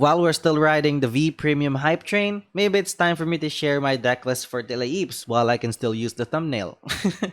While we're still riding the V Premium hype train, maybe it's time for me to share my deck list for Tilaeeps while I can still use the thumbnail.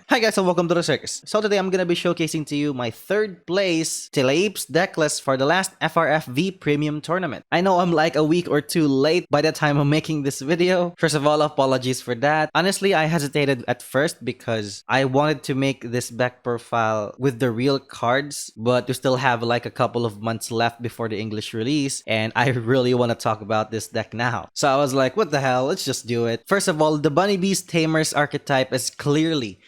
Hi guys and welcome to the circus. So today I'm gonna be showcasing to you my third place Tilaeeps deck list for the last FRF V Premium tournament. I know I'm like a week or two late by the time I'm making this video. First of all, apologies for that. Honestly, I hesitated at first because I wanted to make this deck profile with the real cards, but we still have like a couple of months left before the English release, and I really want to talk about this deck now. So I was like, what the hell, let's just do it. First of all, the Bunny Beast Tamers archetype is clearly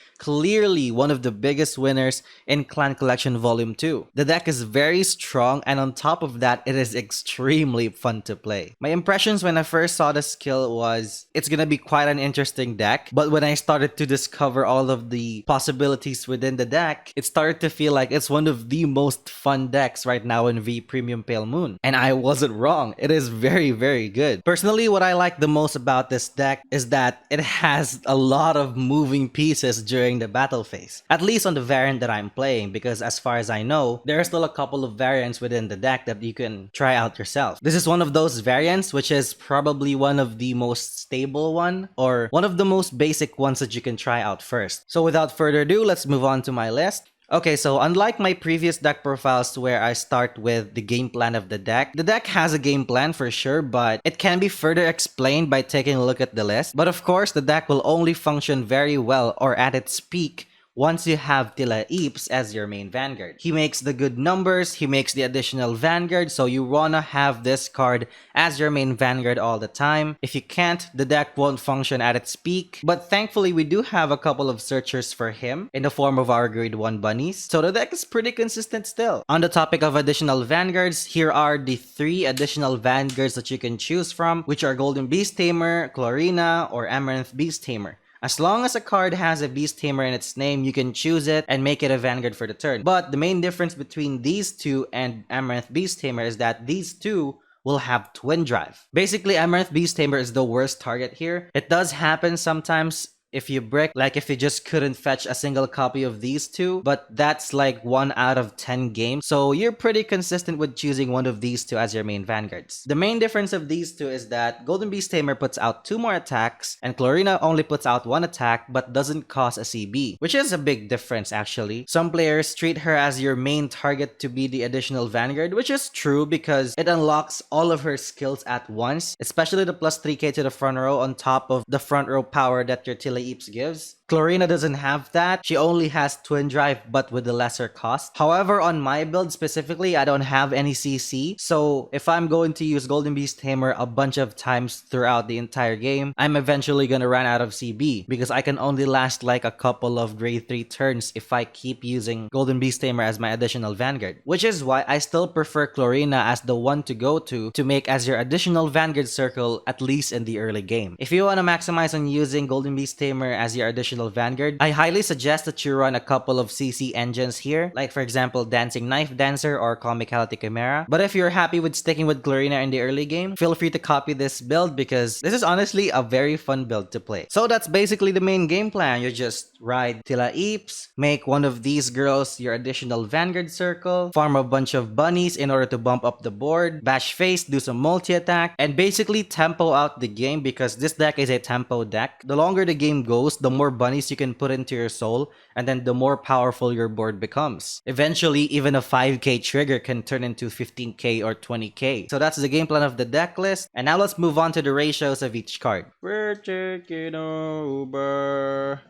one of the biggest winners in Clan Collection Volume 2. The deck is very strong, and on top of that, it is extremely fun to play. My impressions when I first saw the skill was, it's gonna be quite an interesting deck, but when I started to discover all of the possibilities within the deck, it started to feel like it's one of the most fun decks right now in V Premium Pale Moon. And I wasn't wrong, it is very good. Personally, what I like the most about this deck is that it has a lot of moving pieces during the battle phase. At least on the variant that I'm playing, because as far as I know, there are still a couple of variants within the deck that you can try out yourself. This is one of those variants, which is probably one of the most stable one, or one of the most basic ones that you can try out first. So without further ado, let's move on to my list. Okay, so unlike my previous deck profiles where I start with the game plan of the deck has a game plan for sure, but it can be further explained by taking a look at the list. But of course, the deck will only function very well or at its peak once you have Tilaeeps as your main vanguard. He makes the good numbers, he makes the additional vanguard, so you wanna have this card as your main vanguard all the time. If you can't, the deck won't function at its peak, but thankfully we do have a couple of searchers for him in the form of our grade 1 bunnies, so the deck is pretty consistent still. On the topic of additional vanguards, here are the 3 additional vanguards that you can choose from, which are Golden Beast Tamer, Chlorina, or Amaranth Beast Tamer. As long as a card has a Beast Tamer in its name, you can choose it and make it a Vanguard for the turn. But the main difference between these two and Amaranth Beast Tamer is that these two will have Twin Drive. Basically, Amaranth Beast Tamer is the worst target here. It does happen sometimes if you brick, like if you just couldn't fetch a single copy of these two, but that's like 1 out of 10 games, so you're pretty consistent with choosing one of these two as your main vanguards. The main difference of these two is that Golden Beast Tamer puts out 2 more attacks, and Chlorina only puts out 1 attack but doesn't cost a CB, which is a big difference actually. Some players treat her as your main target to be the additional vanguard, which is true because it unlocks all of her skills at once, especially the plus 3k to the front row on top of the front row power that your Tilaeeps gives. Chlorina doesn't have that. She only has Twin Drive but with a lesser cost. However, on my build specifically, I don't have any CC. So if I'm going to use Golden Beast Tamer a bunch of times throughout the entire game, I'm eventually gonna run out of CB because I can only last like a couple of grade 3 turns if I keep using Golden Beast Tamer as my additional vanguard. Which is why I still prefer Chlorina as the one to go to make as your additional vanguard circle, at least in the early game. If you want to maximize on using Golden Beast Tamer as your additional vanguard, I highly suggest that you run a couple of CC engines here, like for example Dancing Knife Dancer or Comicality Chimera. But if you're happy with sticking with Chlorina in the early game, feel free to copy this build because this is honestly a very fun build to play. So that's basically the main game plan. You just ride Tilaeeps, make one of these girls your additional vanguard circle, farm a bunch of bunnies in order to bump up the board, bash face, do some multi-attack, and basically tempo out the game because this deck is a tempo deck. The longer the game goes, the more bunnies you can put into your soul, and then the more powerful your board becomes. Eventually, even a 5k trigger can turn into 15k or 20k. So that's the game plan of the deck list, and now let's move on to the ratios of each card. We're taking over.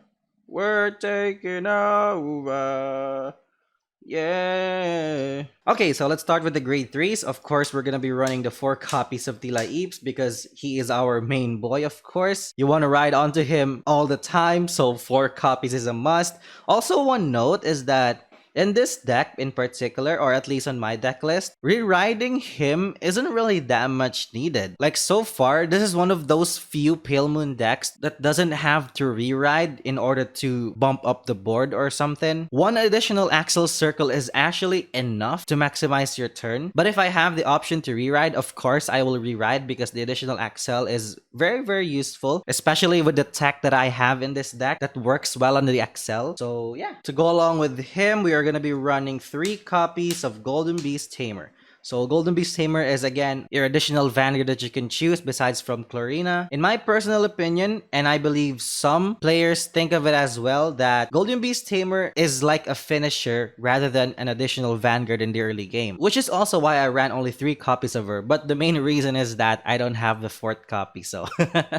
We're taking over. Yeah. Okay, so let's start with the grade 3s. Of course, we're gonna be running the 4 copies of Tilaeeps because he is our main boy, of course. You want to ride onto him all the time, so 4 copies is a must. Also, one note is that in this deck in particular, or at least on my deck list, reriding him isn't really that much needed. Like so far, this is one of those few Pale Moon decks that doesn't have to reride in order to bump up the board or something. 1 additional Axle Circle is actually enough to maximize your turn. But if I have the option to reride, of course I will reride because the additional Axle is very useful, especially with the tech that I have in this deck that works well on the Axle. So yeah, to go along with him, we are going to be running 3 copies of Golden Beast Tamer. So Golden Beast Tamer is again your additional vanguard that you can choose besides from Chlorina. In my personal opinion, and I believe some players think of it as well, that Golden Beast Tamer is like a finisher rather than an additional vanguard in the early game. Which is also why I ran only 3 copies of her, but the main reason is that I don't have the 4th copy, so.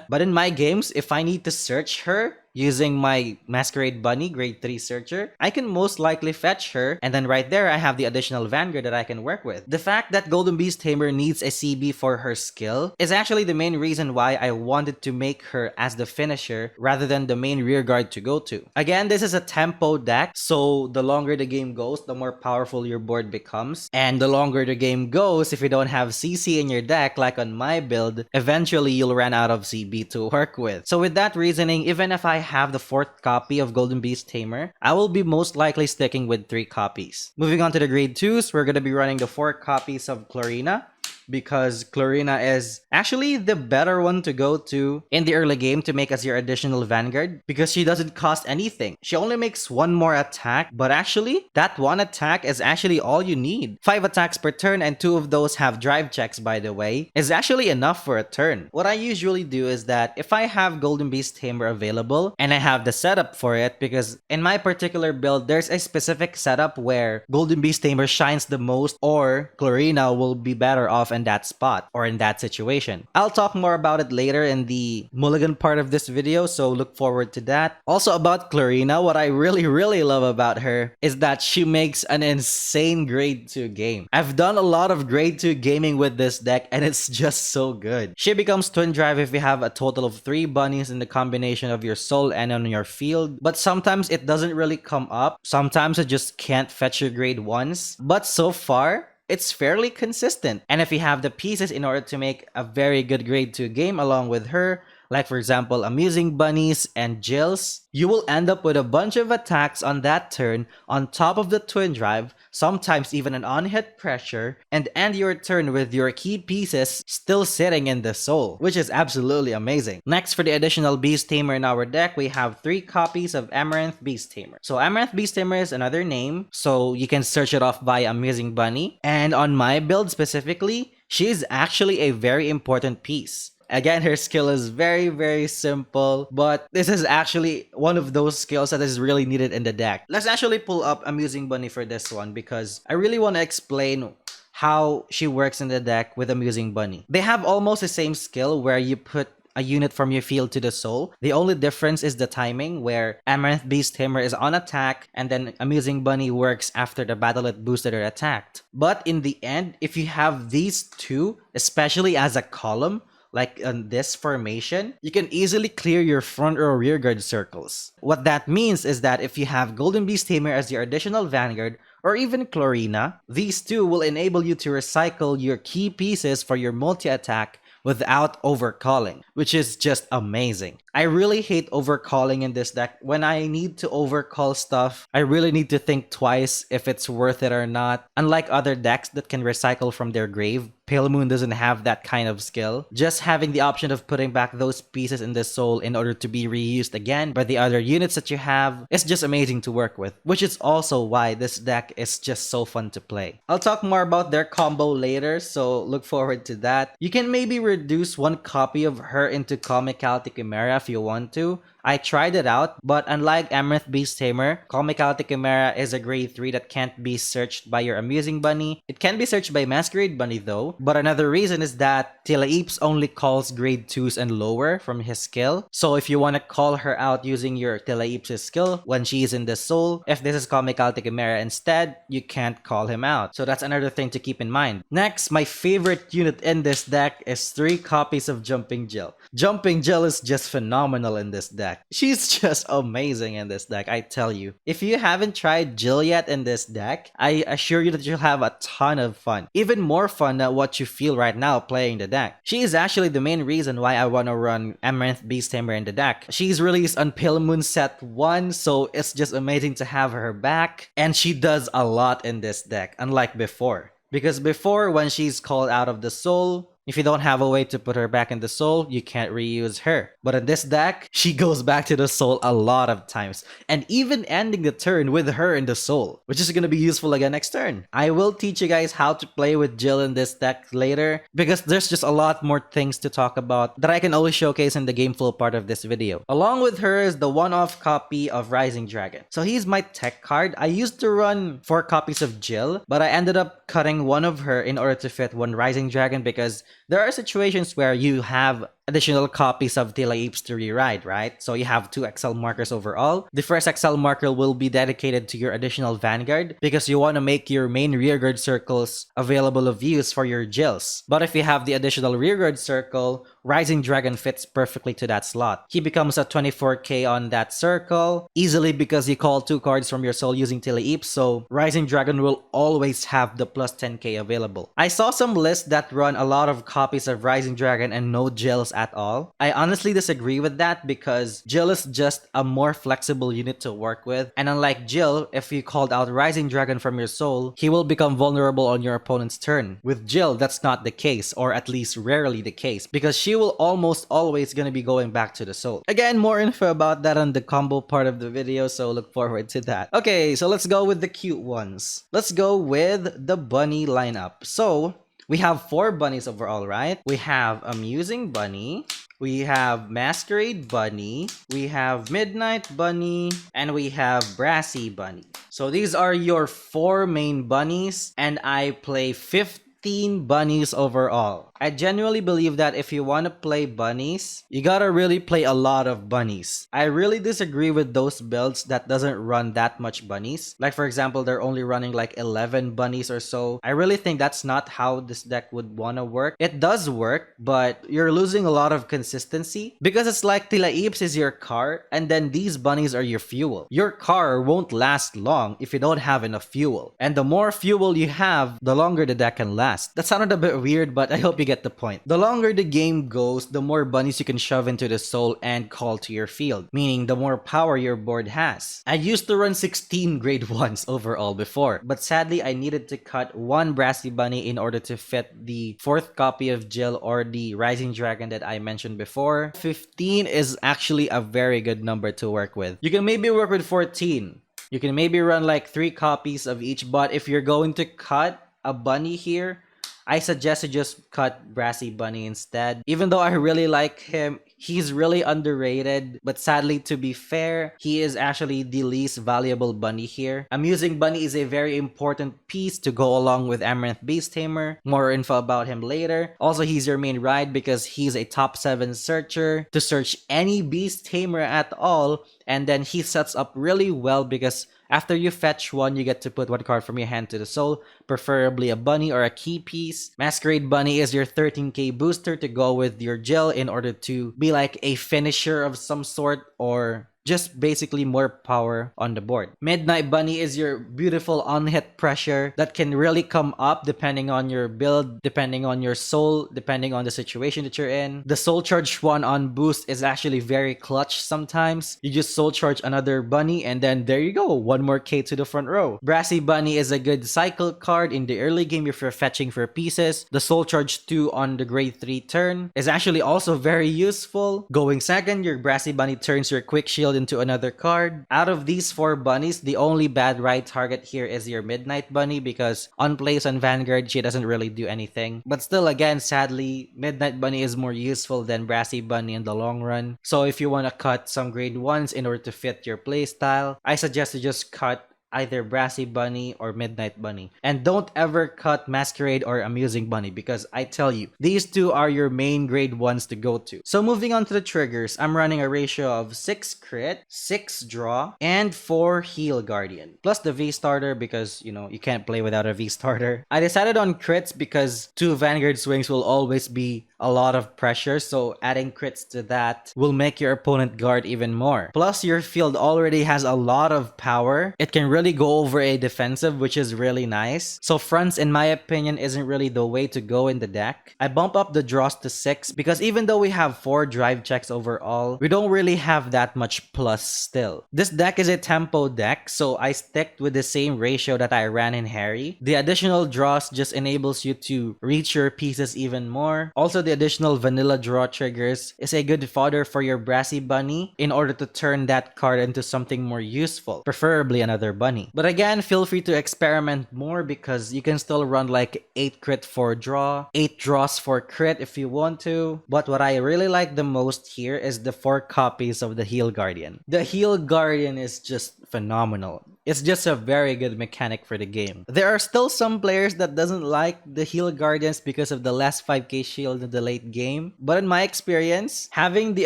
But in my games, if I need to search her, using my Masquerade Bunny grade 3 searcher, I can most likely fetch her, and then right there I have the additional vanguard that I can work with. The fact that Golden Beast Tamer needs a CB for her skill is actually the main reason why I wanted to make her as the finisher rather than the main rearguard to go to. Again, this is a tempo deck, so the longer the game goes, the more powerful your board becomes, and the longer the game goes, if you don't have CC in your deck like on my build, eventually you'll run out of CB to work with. So with that reasoning, even if I have the 4th copy of Golden Beast Tamer, I will be most likely sticking with 3 copies. Moving on to the grade 2s, we're going to be running the 4 copies of Chlorina, because Chlorina is actually the better one to go to in the early game to make as your additional vanguard, because she doesn't cost anything. She only makes 1 more attack, but actually that 1 attack is actually all you need. 5 attacks per turn, and 2 of those have drive checks, by the way, is actually enough for a turn. What I usually do is that if I have Golden Beast Tamer available and I have the setup for it, because in my particular build there's a specific setup where Golden Beast Tamer shines the most, or Chlorina will be better off in that spot or in that situation. I'll talk more about it later in the Mulligan part of this video, so look forward to that. Also about Chlorina, what I really love about her is that she makes an insane grade 2 game. I've done a lot of grade 2 gaming with this deck and it's just so good. She becomes Twin Drive if you have a total of 3 bunnies in the combination of your soul and on your field, but sometimes it doesn't really come up. Sometimes it just can't fetch your grade 1s, but so far it's fairly consistent. And if you have the pieces in order to make a very good grade 2 game along with her, like for example Amusing Bunnies and Jills, you will end up with a bunch of attacks on that turn on top of the Twin Drive, sometimes even an on-hit pressure, and end your turn with your key pieces still sitting in the soul, which is absolutely amazing. Next, for the additional Beast Tamer in our deck, we have 3 copies of Amaranth Beast Tamer. So Amaranth Beast Tamer is another name, so you can search it off by Amusing Bunny, and on my build specifically, she is actually a very important piece. Again, her skill is very simple, but this is actually one of those skills that is really needed in the deck. Let's actually pull up Amusing Bunny for this one, because I really want to explain how she works in the deck with Amusing Bunny. They have almost the same skill where you put a unit from your field to the soul. The only difference is the timing, where Amaranth Beast Tamer is on attack and then Amusing Bunny works after the battlet boosted or attacked. But in the end, if you have these two, especially as a column, like in this formation, you can easily clear your front or rear guard circles. What that means is that if you have Golden Beast Tamer as your additional vanguard, or even Chlorina, these two will enable you to recycle your key pieces for your multi-attack without overcalling, which is just amazing. I really hate overcalling in this deck. When I need to overcall stuff, I really need to think twice if it's worth it or not. Unlike other decks that can recycle from their grave, Pale Moon doesn't have that kind of skill. Just having the option of putting back those pieces in the soul in order to be reused again by the other units that you have is just amazing to work with, which is also why this deck is just so fun to play. I'll talk more about their combo later, so look forward to that. You can maybe reduce 1 copy of her into Comicality Chimera if you want to. I tried it out, but unlike Amaranth Beast Tamer, Comicality Chimera is a grade 3 that can't be searched by your Amusing Bunny. It can be searched by Masquerade Bunny though, but another reason is that Tilaeeps only calls grade 2s and lower from his skill. So if you want to call her out using your Tilaeeps' skill when she's in the soul, if this is Comicality Chimera instead, you can't call him out. So that's another thing to keep in mind. Next, my favorite unit in this deck is 3 copies of Jumping Jill. Jumping Jill is just phenomenal in this deck. She's just amazing in this deck, I tell you. If you haven't tried Jill yet in this deck, I assure you that you'll have a ton of fun. Even more fun than what you feel right now playing the deck. She is actually the main reason why I want to run Amaranth Beast Tamer in the deck. She's released on Pale Moon Set 1, so it's just amazing to have her back. And she does a lot in this deck, unlike before. Because before, when she's called out of the soul, If you don't have a way to put her back in the soul, you can't reuse her. But in this deck, she goes back to the soul a lot of times, and even ending the turn with her in the soul, which is going to be useful again next turn. I will teach you guys how to play with Jill in this deck later, because there's just a lot more things to talk about that I can always showcase in the game flow part of this video. Along with her is the one-off copy of Rising Dragon. So he's my tech card. I used to run 4 copies of Jill, but I ended up cutting one of her in order to fit one Rising Dragon, because there are situations where you have additional copies of Apes to rewrite, right? So you have 2 Excel markers overall. The first Excel marker will be dedicated to your additional Vanguard, because you want to make your main rearguard circles available of use for your Jills. But if you have the additional rearguard circle, Rising Dragon fits perfectly to that slot. He becomes a 24k on that circle, easily because you call 2 cards from your soul using Apes, so Rising Dragon will always have the plus 10k available. I saw some lists that run a lot of copies of Rising Dragon and no Jills at all. I honestly disagree with that, because Jill is just a more flexible unit to work with, and unlike Jill, if you called out Rising Dragon from your soul, he will become vulnerable on your opponent's turn. With Jill, that's not the case, or at least rarely the case, because she will almost always gonna be going back to the soul. Again, more info about that on the combo part of the video, so look forward to that. Okay, so let's go with the cute ones. Let's go with the bunny lineup. So we have 4 bunnies overall, right? We have Amusing Bunny, we have Masquerade Bunny, we have Midnight Bunny, and we have Brassy Bunny. So these are your 4 main bunnies, and I play 15 bunnies overall. I genuinely believe that if you want to play bunnies, you gotta really play a lot of bunnies. I really disagree with those builds that doesn't run that much bunnies. Like for example, they're only running like 11 bunnies or so. I really think that's not how this deck would want to work. It does work, but you're losing a lot of consistency, because it's like Apes is your car, and then these bunnies are your fuel. Your car won't last long if you don't have enough fuel. And the more fuel you have, the longer the deck can last. That sounded a bit weird, but I hope you get the point. The longer the game goes, the more bunnies you can shove into the soul and call to your field, meaning the more power your board has. I used to run 16 grade 1s overall before, but sadly I needed to cut 1 Brassy Bunny in order to fit the 4th copy of Jill or the Rising Dragon that I mentioned before. 15 is actually a very good number to work with. You can maybe work with 14. You can maybe run like 3 copies of each, but if you're going to cut a bunny here, I suggest to just cut Brassy Bunny instead. Even though I really like him, he's really underrated, but sadly, to be fair, he is actually the least valuable bunny here. Amusing Bunny is a very important piece to go along with Amaranth Beast Tamer. More info about him later. Also, he's your main ride because he's a top 7 searcher to search any Beast Tamer at all, and then he sets up really well because after you fetch 1, you get to put 1 card from your hand to the soul, preferably a bunny or a key piece. Masquerade Bunny is your 13k booster to go with your Jill in order to be like a finisher of some sort, or just basically more power on the board. Midnight Bunny is your beautiful on-hit pressure that can really come up depending on your build, depending on your soul, depending on the situation that you're in. The soul charge 1 on boost is actually very clutch sometimes. You just soul charge another bunny and then there you go, 1 more K to the front row. Brassy Bunny is a good cycle card in the early game if you're fetching for pieces. The soul charge 2 on the grade 3 turn is actually also very useful. Going second, your Brassy Bunny turns your quick shield into another card. Out of these 4 bunnies, the only bad ride target here is your Midnight Bunny because on plays on Vanguard, she doesn't really do anything. But still, again, sadly, Midnight Bunny is more useful than Brassy Bunny in the long run. So if you want to cut some grade 1s in order to fit your playstyle, I suggest to just cut either Brassy Bunny or Midnight Bunny. And don't ever cut Masquerade or Amusing Bunny because I tell you, these 2 are your main grade 1s to go to. So moving on to the triggers, I'm running a ratio of 6 crit, 6 draw, and 4 heal Guardian. Plus the V-Starter because, you know, you can't play without a V-Starter. I decided on crits because 2 Vanguard swings will always be a lot of pressure, so adding crits to that will make your opponent guard even more. Plus, your field already has a lot of power. It can really go over a defensive, which is really nice. So fronts, in my opinion, isn't really the way to go in the deck. I bump up the draws to 6 because even though we have 4 drive checks overall, we don't really have that much plus still. This deck is a tempo deck, so I stick with the same ratio that I ran in Harry. The additional draws just enables you to reach your pieces even more. Also, the additional vanilla draw triggers is a good fodder for your Brassy Bunny in order to turn that card into something more useful, preferably another bunny. But again, feel free to experiment more because you can still run like 8 crit for draw, 8 draws for crit if you want to. But what I really like the most here is the 4 copies of the Heal Guardian. The Heal Guardian is just phenomenal. It's just a very good mechanic for the game. There are still some players that doesn't like the Heal Guardians because of the less 5k shield in the late game. But in my experience, having the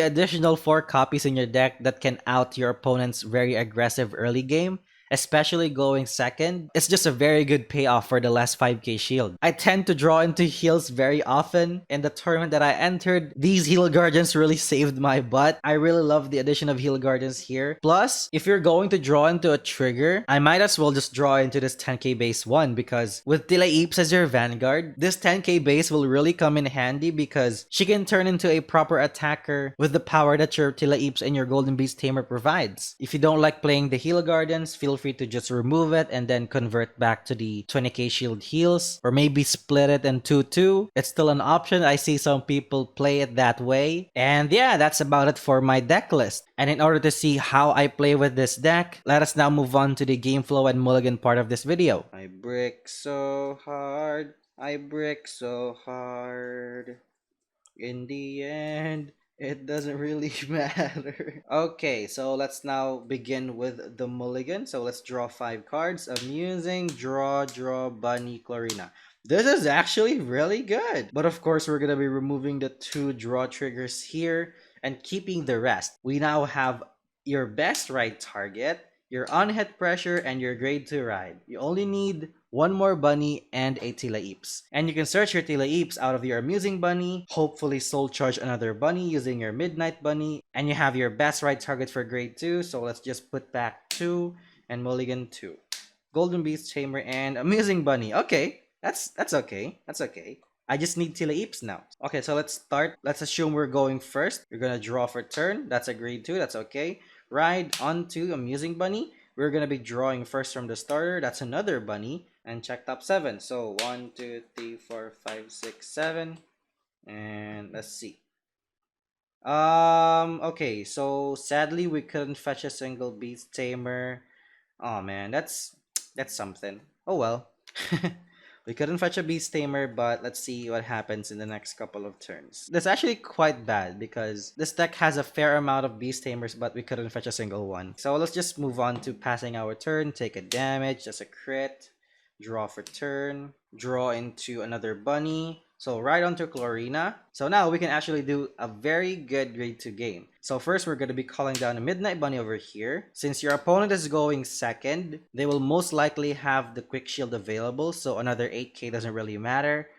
additional 4 copies in your deck that can out your opponent's very aggressive early game, especially going second, it's just a very good payoff for the last 5k shield. I tend to draw into heals very often. In the tournament that I entered, these heal guardians really saved my butt. I really love the addition of heal guardians here. Plus, if you're going to draw into a trigger, I might as well just draw into this 10k base one because with Eeps as your vanguard, this 10k base will really come in handy because she can turn into a proper attacker with the power that your Eeps and your Golden Beast Tamer provides. If you don't like playing the heal guardians, feel free to just remove it and then convert back to the 20k shield heals, or maybe split it in 2-2. It's still an option. I see some people play it that way. And yeah, that's about it for my deck list. And in order to see how I play with this deck, let us now move on to the game flow and mulligan part of this video. I brick so hard, I brick so hard. In the end, it doesn't really matter. Okay, so let's now begin with the mulligan. So let's draw 5 cards. Amusing, draw, bunny, Clarina. This is actually really good. But of course, we're gonna be removing the 2 draw triggers here and keeping the rest. We now have your best ride target, your on-hit pressure, and your grade 2 ride. You only need 1 more bunny and a Eeps. And you can search your Eeps out of your amusing bunny, hopefully soul charge another bunny using your midnight bunny, and you have your best ride target for grade 2. So let's just put back 2 and mulligan 2. Golden Beast Tamer and amusing bunny. Okay, that's okay. That's okay. I just need Eeps now. Okay, so let's start. Let's assume we're going first. You're gonna draw for turn. That's a grade 2. That's okay. Ride onto amusing bunny. We're gonna be drawing first from the starter. That's another bunny. And check top 7. So 1, 2, 3, 4, 5, 6, 7. And let's see. Okay, so sadly we couldn't fetch a single Beast Tamer. Oh man, that's something. Oh well. We couldn't fetch a Beast Tamer, but let's see what happens in the next couple of turns. That's actually quite bad because this deck has a fair amount of Beast Tamers, but we couldn't fetch a single one. So let's just move on to passing our turn, take a damage, just a crit, draw for turn, draw into another bunny. So right onto Clarina. So now we can actually do a very good grade 2 game. So first we're going to be calling down a Midnight Bunny over here. Since your opponent is going second, they will most likely have the quick shield available. So another 8k doesn't really matter.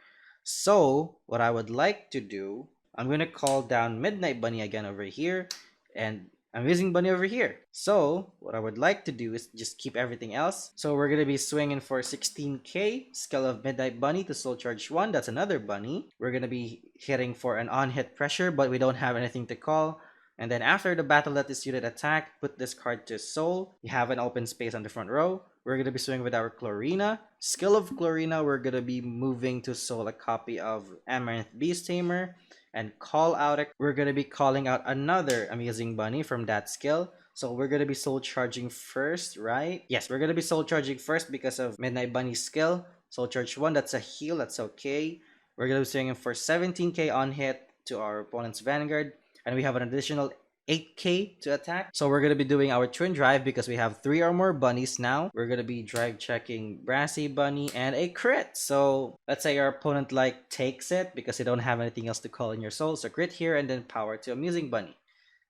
So what I would like to do, I'm going to call down Midnight Bunny again over here. And I'm using bunny over here. So what I would like to do is just keep everything else. So we're going to be swinging for 16k. Skill of Midnight Bunny to soul charge 1. That's another bunny. We're going to be hitting for an on-hit pressure, but we don't have anything to call. And then after the battle that this unit attack, put this card to soul. You have an open space on the front row. We're going to be swinging with our Clarina. Skill of Clarina, we're going to be moving to soul a copy of Amaranth Beast Tamer. And call out we're going to be calling out another amusing bunny from that skill. So we're going to be soul charging first, right? Yes, we're going to be soul charging first because of Midnight Bunny's skill. Soul charge 1, that's a heal, that's okay. We're going to be swinging for 17k on hit to our opponent's vanguard. And we have an additional 8k to attack. So we're going to be doing our twin drive because we have 3 or more bunnies now. We're going to be drive checking Brassy Bunny and a crit. So let's say your opponent like takes it because they don't have anything else to call in your soul. So crit here and then power to amusing bunny.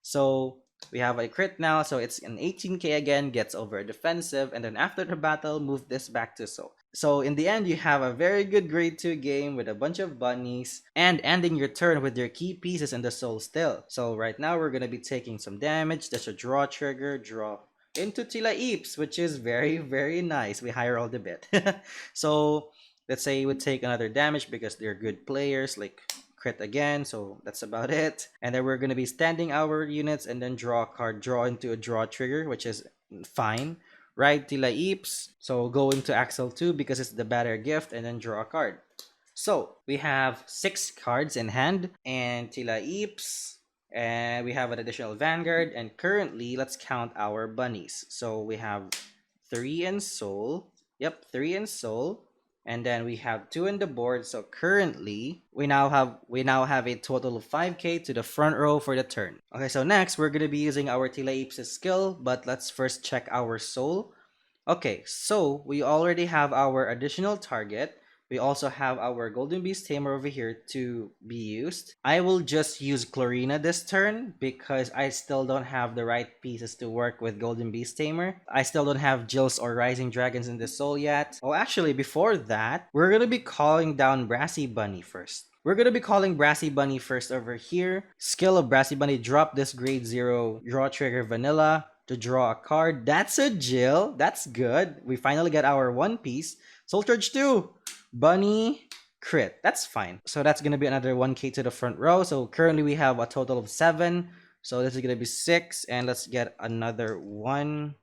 So we have a crit now. So it's an 18k again, gets over defensive. And then after the battle, move this back to soul. So in the end, you have a very good grade 2 game with a bunch of bunnies and ending your turn with your key pieces in the soul still. So right now we're gonna be taking some damage. That's a draw trigger, draw into Tila Eeps, which is very, very nice. We high rolled a bit. So let's say you would take another damage because they're good players, like crit again, so that's about it. And then we're gonna be standing our units and then draw a card, draw into a draw trigger, which is fine. Ride Tila Eeps, so go into Axel 2 because it's the better gift, and then draw a card. So we have 6 cards in hand and Tila Eeps, and we have an additional Vanguard, and currently let's count our bunnies. So we have 3 in Soul. Yep, 3 in Soul. And then we have 2 in the board. So currently we now have a total of 5k to the front row for the turn. Okay, so next we're gonna be using our Tila Eeps' skill, but let's first check our soul. Okay, so we already have our additional target. We also have our Golden Beast Tamer over here to be used. I will just use Chlorina this turn because I still don't have the right pieces to work with Golden Beast Tamer. I still don't have Jills or Rising Dragons in the soul yet. Oh, actually, before that, we're gonna be calling down Brassy Bunny first. We're gonna be calling Brassy Bunny first over here. Skill of Brassy Bunny, drop this grade 0 draw trigger vanilla to draw a card. That's a Jill. That's good. We finally get our one piece. Soul Charge 2. Bunny crit. That's fine. So that's going to be another 1k to the front row. So currently we have a total of 7. So this is going to be 6. And let's get another 1.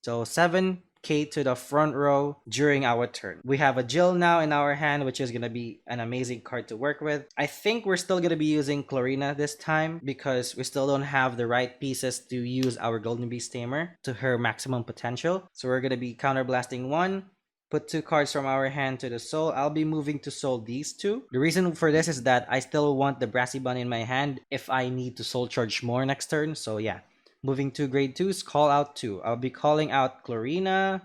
So 7k to the front row during our turn. We have a Jill now in our hand, which is going to be an amazing card to work with. I think we're still going to be using Chlorina this time because we still don't have the right pieces to use our Golden Beast Tamer to her maximum potential. So we're going to be counterblasting 1. Put 2 cards from our hand to the soul. I'll be moving to soul these 2. The reason for this is that I still want the Brassy Bunny in my hand if I need to soul charge more next turn. So yeah. Moving to grade 2s, call out 2. I'll be calling out Chlorina,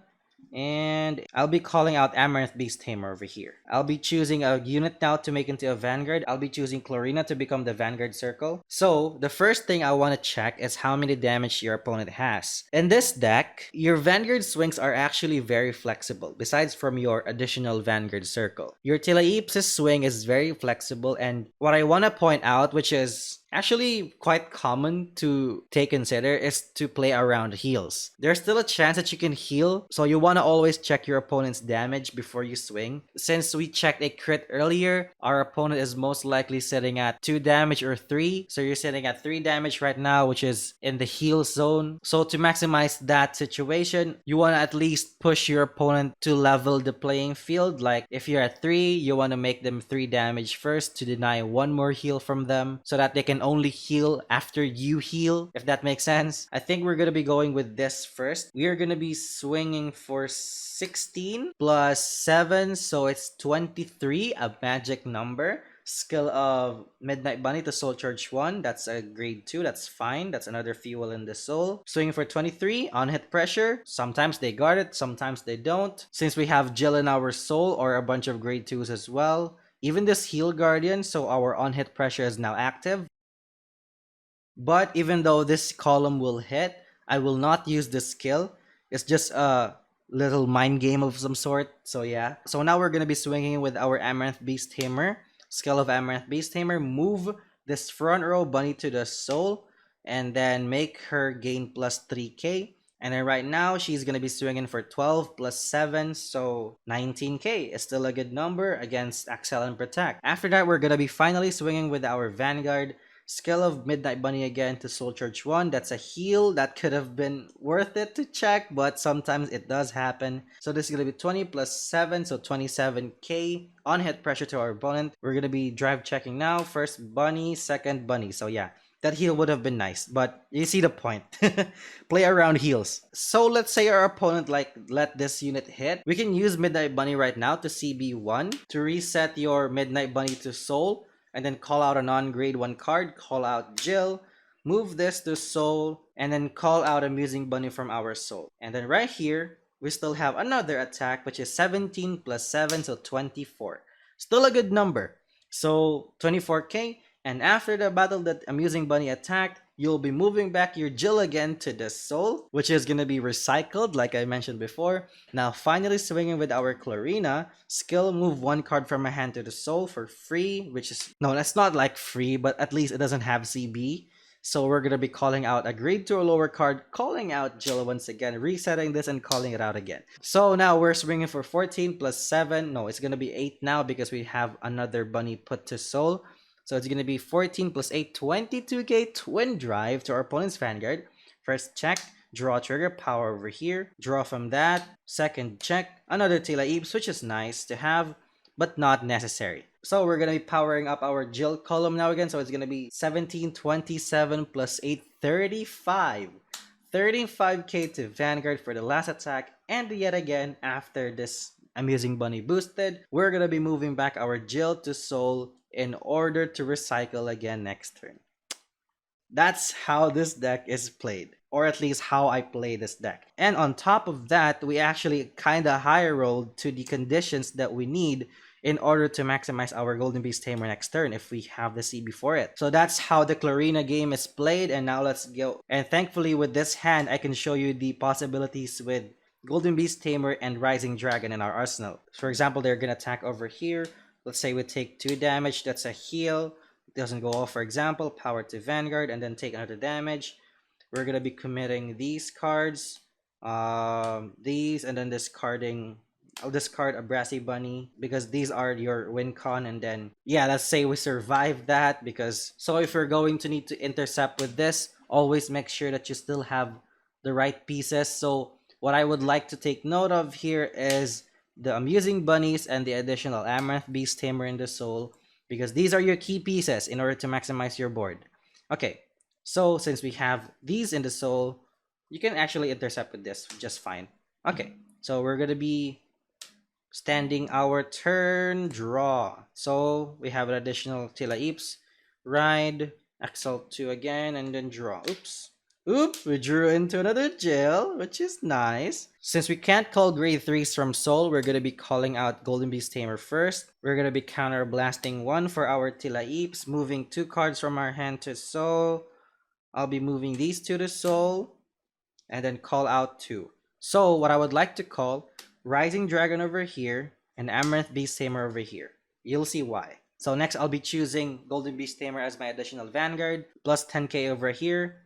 and I'll be calling out Amaranth Beast Tamer over here. I'll be choosing a unit now to make into a Vanguard. I'll be choosing Chlorina to become the Vanguard Circle. So, the first thing I want to check is how many damage your opponent has. In this deck, your Vanguard swings are actually very flexible, besides from your additional Vanguard Circle. Your Tila Eeps' swing is very flexible, and what I want to point out, which is actually quite common to take consider, is to play around heals. There's still a chance that you can heal, so you want to always check your opponent's damage before you swing. Since we checked a crit earlier, our opponent is most likely sitting at 2 damage or 3, so you're sitting at 3 damage right now, which is in the heal zone. So to maximize that situation, you want to at least push your opponent to level the playing field. Like if you're at 3, you want to make them 3 damage first to deny 1 more heal from them so that they can only heal after you heal, if that makes sense. I think we're gonna be going with this first. We are gonna be swinging for 16 plus 7, so it's 23, a magic number. Skill of Midnight Bunny to Soul Charge 1. That's a grade 2. That's fine. That's another fuel in the soul. Swinging for 23. On hit pressure. Sometimes they guard it. Sometimes they don't. Since we have Jill in our soul or a bunch of grade 2s as well. Even this Heal Guardian, so our on hit pressure is now active. But even though this column will hit, I will not use this skill. It's just a little mind game of some sort. So yeah. So now we're going to be swinging with our Amaranth Beast Tamer. Skill of Amaranth Beast Tamer. Move this front row bunny to the soul. And then make her gain plus 3k. And then right now, she's going to be swinging for 12 plus 7. So 19k is still a good number against Axel and Protect. After that, we're going to be finally swinging with our Vanguard. Skill of Midnight Bunny again to Soul Charge 1. That's a heal. That could have been worth it to check, but sometimes it does happen. So this is going to be 20 plus 7, so 27k on hit pressure to our opponent. We're going to be drive checking now. First Bunny, second Bunny. So yeah, that heal would have been nice, but you see the point. Play around heals. So let's say our opponent let this unit hit. We can use Midnight Bunny right now to CB1 to reset your Midnight Bunny to Soul. And then call out a non-grade 1 card, call out Jill, move this to soul, and then call out Amusing Bunny from our soul. And then right here, we still have another attack, which is 17 plus 7, so 24. Still a good number. So 24k, and after the battle that Amusing Bunny attacked, you'll be moving back your Jill again to the soul, which is gonna be recycled like I mentioned before. Now finally swinging with our Clarina, skill move one card from my hand to the soul for free, which is, no, that's not like free, but at least it doesn't have CB. So we're gonna be calling out a grade 2 or lower card, calling out Jill once again, resetting this and calling it out again. So now we're swinging for 14 plus 7. No, it's gonna be 8 now because we have another bunny put to soul. So it's gonna be 14 plus 8, 22k twin drive to our opponent's Vanguard. First check, draw trigger, power over here, draw from that. Second check, another Tila Eeps, which is nice to have, but not necessary. So we're gonna be powering up our Jill column now again. So it's gonna be 17, 27 plus 8, 35. 35k to Vanguard for the last attack. And yet again, after this amusing bunny boosted, we're gonna be moving back our Jill to soul in order to recycle again next turn. That's how this deck is played, or at least how I play this deck. And on top of that, we actually kinda high rolled to the conditions that we need in order to maximize our Golden Beast Tamer next turn if we have the C before it. So that's how the Clarina game is played, and now let's go. And thankfully with this hand, I can show you the possibilities with Golden Beast Tamer and Rising Dragon in our arsenal. For example, they're gonna attack over here. Let's say we take 2 damage, that's a heal. It doesn't go off, for example, power to Vanguard, and then take another damage. We're gonna be committing these cards, these, and then discarding. I'll discard a Brassy Bunny because these are your win con, and then yeah, let's say we survive that. Because so if you're going to need to intercept with this, always make sure that you still have the right pieces. So what I would like to take note of here is the amusing bunnies and the additional Amaranth Beast Tamer in the soul, because these are your key pieces in order to maximize your board. Okay, so since we have these in the soul, you can actually intercept with this just fine. Okay, so we're gonna be standing our turn, draw. So we have an additional Tila Eeps, ride, Exalt 2 again, and then draw. Oops. Oops, we drew into another Jill, which is nice. Since we can't call grade 3s from soul, we're gonna be calling out Golden Beast Tamer first. We're gonna be counter blasting 1 for our Tila Eeps, moving 2 cards from our hand to soul. I'll be moving these 2 to soul, and then call out 2. So what I would like to call Rising Dragon over here and Amaranth Beast Tamer over here. You'll see why. So next I'll be choosing Golden Beast Tamer as my additional Vanguard, plus 10k over here.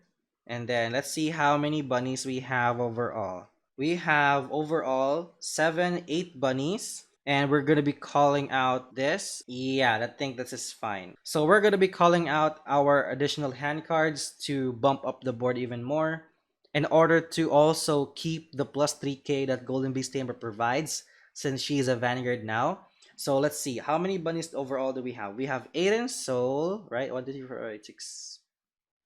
And then let's see how many bunnies we have overall. We have overall 7, 8 bunnies. And we're going to be calling out this. Yeah, I think this is fine. So we're going to be calling out our additional hand cards to bump up the board even more, in order to also keep the plus 3k that Golden Beast Tamer provides, since she is a Vanguard now. So let's see, how many bunnies overall do we have? We have 8 in soul, right? 1, 2, 3, 4, 5, 6,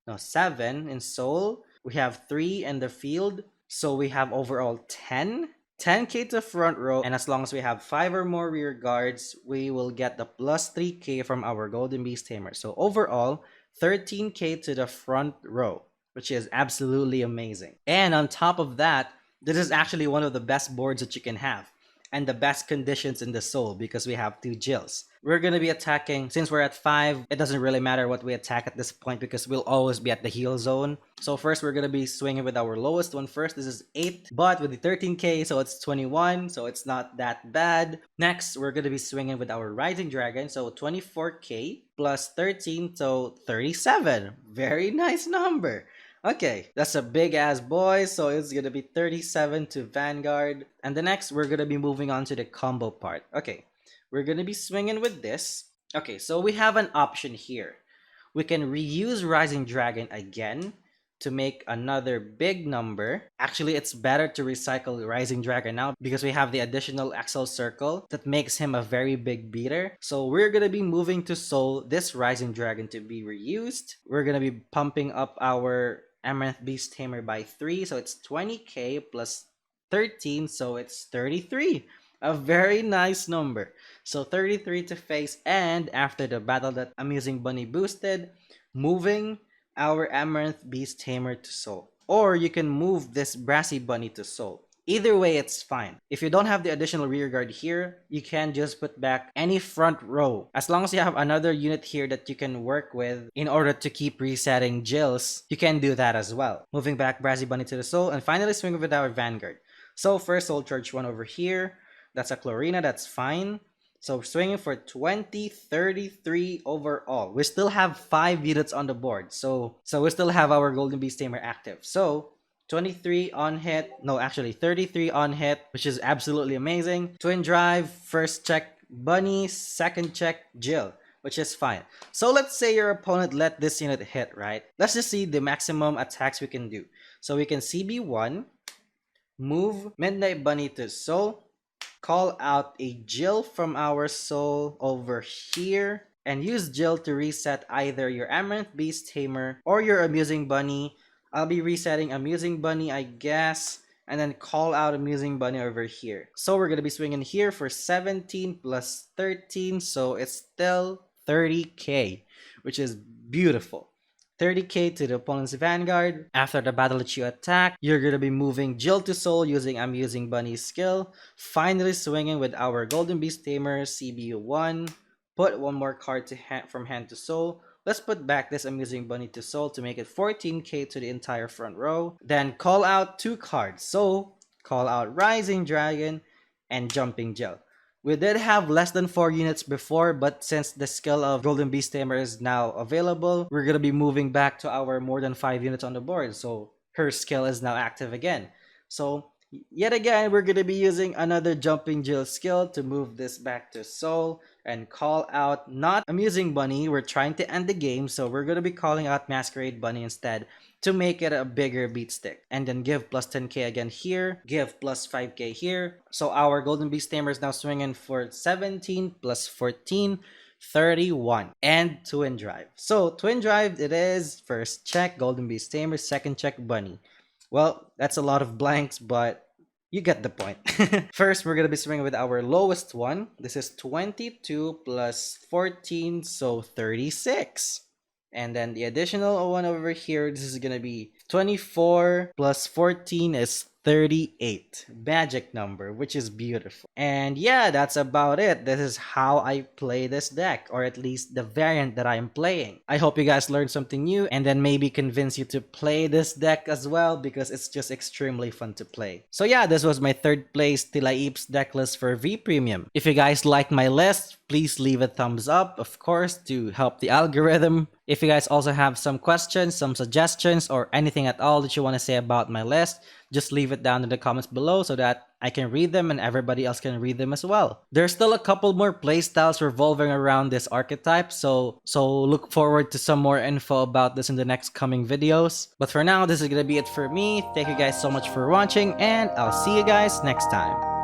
no, 7 in soul. We have 3 in the field. So we have overall 10. 10k to front row, and as long as we have 5 or more rear guards, we will get the plus 3k from our Golden Beast Tamer. So overall, 13k to the front row, which is absolutely amazing. And on top of that, this is actually one of the best boards that you can have, and the best conditions in the soul, because we have 2 Jills. We're gonna be attacking, since we're at 5, it doesn't really matter what we attack at this point because we'll always be at the heal zone. So first we're gonna be swinging with our lowest one first. This is 8, but with the 13k, so it's 21, so it's not that bad. Next, we're gonna be swinging with our Rising Dragon, so 24k plus 13, so 37. Very nice number. Okay, that's a big ass boy, so it's gonna be 37 to Vanguard. And the next, we're gonna be moving on to the combo part. Okay, we're gonna be swinging with this. Okay, so we have an option here. We can reuse Rising Dragon again to make another big number. Actually, it's better to recycle Rising Dragon now because we have the additional Axel Circle that makes him a very big beater. So we're gonna be moving to soul this Rising Dragon to be reused. We're gonna be pumping up our Amaranth Beast Tamer by 3, so it's 20k plus 13, so it's 33. A very nice number. So 33 to face, and after the battle that Amusing Bunny boosted, moving our Amaranth Beast Tamer to soul. Or you can move this Brassy Bunny to soul. Either way, it's fine. If you don't have the additional rear guard here, you can just put back any front row. As long as you have another unit here that you can work with in order to keep resetting Jills, you can do that as well. Moving back Brassy Bunny to the soul, and finally swing with our Vanguard. So first Soul Charge 1 over here. That's a Chlorina, that's fine. So swinging for 20, 33 overall. We still have 5 units on the board. So we still have our Golden Beast Tamer active. So 23 on hit. No, actually 33 on hit, which is absolutely amazing. Twin Drive, first check Bunny, second check Jill, which is fine. So let's say your opponent let this unit hit, right? Let's just see the maximum attacks we can do. So we can CB1, move Midnight Bunny to Soul, call out a Jill from our soul over here, and use Jill to reset either your Amaranth Beast Tamer or your Amusing Bunny. I'll be resetting Amusing Bunny, I guess, and then call out Amusing Bunny over here. So we're going to be swinging here for 17 plus 13, so it's still 30k, which is beautiful. 30k to the opponent's Vanguard. After the battle that you attack, you're going to be moving Jill to Soul using Amusing Bunny's skill. Finally swinging with our Golden Beast Tamer, CB1. Put one more card to from hand to Soul. Let's put back this Amusing Bunny to Soul to make it 14k to the entire front row. Then call out 2 cards. So call out Rising Dragon and Jumping Jill. We did have less than 4 units before, but since the skill of Golden Beast Tamer is now available, we're going to be moving back to our more than 5 units on the board. So her skill is now active again. So yet again, we're going to be using another Jumping Jill skill to move this back to Soul and call out not Amusing Bunny. We're trying to end the game, so we're going to be calling out Masquerade Bunny instead to make it a bigger beat stick. And then give plus 10k again here, give plus 5k here. So our Golden Beast Tamer is now swinging for 17 plus 14, 31. And Twin Drive. So Twin Drive it is. First check Golden Beast Tamer, second check Bunny. Well, that's a lot of blanks, but you get the point. First, we're going to be swinging with our lowest one. This is 22 plus 14, so 36. And then the additional one over here, this is going to be 24 plus 14 is 38. Magic number, which is beautiful. And yeah, that's about it. This is how I play this deck, or at least the variant that I'm playing. I hope you guys learned something new and then maybe convince you to play this deck as well, because it's just extremely fun to play. So yeah, this was my 3rd place Tilaips deck list for V Premium. If you guys like my list, please leave a thumbs up, of course, to help the algorithm. If you guys also have some questions, some suggestions, or anything at all that you want to say about my list, just leave it down in the comments below so that I can read them and everybody else can read them as well. There's still a couple more playstyles revolving around this archetype, so look forward to some more info about this in the next coming videos. But for now, this is gonna be it for me. Thank you guys so much for watching, and I'll see you guys next time.